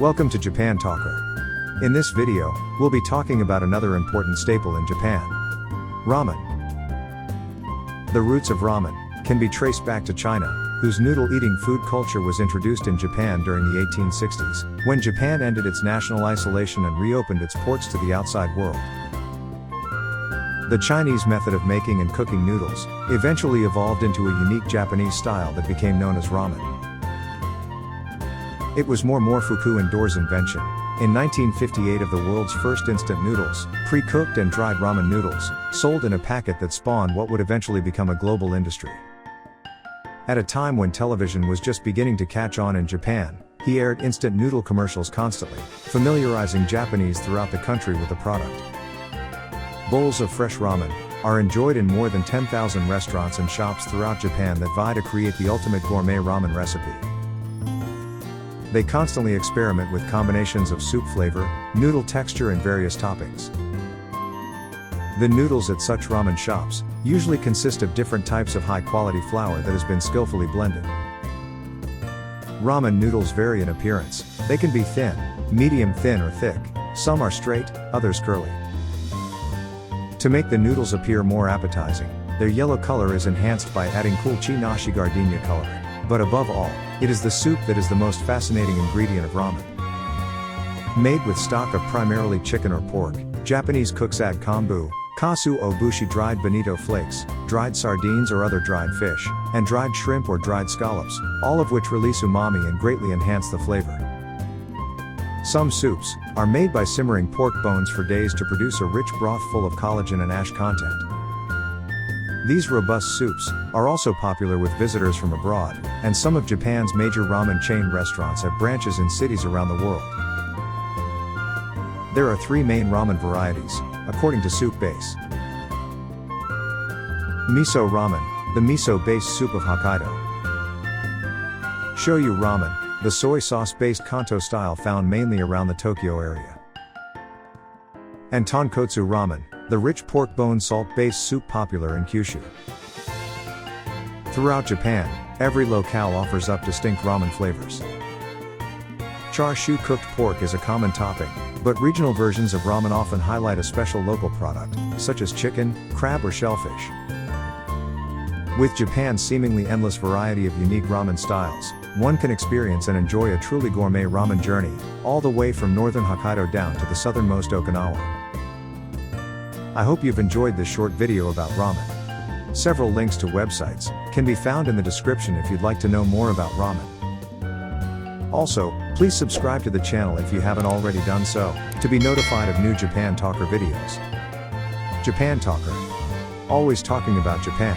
Welcome to Japan Talker. In this video, we'll be talking about another important staple in Japan. Ramen. The roots of ramen can be traced back to China, whose noodle-eating food culture was introduced in Japan during the 1860s, when Japan ended its national isolation and reopened its ports to the outside world. The Chinese method of making and cooking noodles eventually evolved into a unique Japanese style that became known as ramen. It was Momofuku and Doer's invention, in 1958, of the world's first instant noodles, pre-cooked and dried ramen noodles, sold in a packet that spawned what would eventually become a global industry. At a time when television was just beginning to catch on in Japan, he aired instant noodle commercials constantly, familiarizing Japanese throughout the country with the product. Bowls of fresh ramen are enjoyed in more than 10,000 restaurants and shops throughout Japan that vie to create the ultimate gourmet ramen recipe. They constantly experiment with combinations of soup flavor, noodle texture and various toppings. The noodles at such ramen shops usually consist of different types of high-quality flour that has been skillfully blended. Ramen noodles vary in appearance. They can be thin, medium thin or thick, some are straight, others curly. To make the noodles appear more appetizing, their yellow color is enhanced by adding kulchi nashi gardenia coloring. But above all, it is the soup that is the most fascinating ingredient of ramen. Made with stock of primarily chicken or pork, Japanese cooks add kombu, kasu o bushi dried bonito flakes, dried sardines or other dried fish, and dried shrimp or dried scallops, all of which release umami and greatly enhance the flavor. Some soups are made by simmering pork bones for days to produce a rich broth full of collagen and ash content. These robust soups are also popular with visitors from abroad, and some of Japan's major ramen chain restaurants have branches in cities around the world. There are three main ramen varieties, according to soup base. Miso ramen, the miso-based soup of Hokkaido. Shoyu ramen, the soy sauce-based Kanto style found mainly around the Tokyo area. And tonkotsu ramen, the rich pork bone salt-based soup popular in Kyushu. Throughout Japan, every locale offers up distinct ramen flavors. Char-siu cooked pork is a common topping, but regional versions of ramen often highlight a special local product, such as chicken, crab or shellfish. With Japan's seemingly endless variety of unique ramen styles, one can experience and enjoy a truly gourmet ramen journey, all the way from northern Hokkaido down to the southernmost Okinawa. I hope you've enjoyed this short video about ramen. Several links to websites can be found in the description if you'd like to know more about ramen. Also, please subscribe to the channel if you haven't already done so, to be notified of new Japan Talker videos. Japan Talker. Always talking about Japan.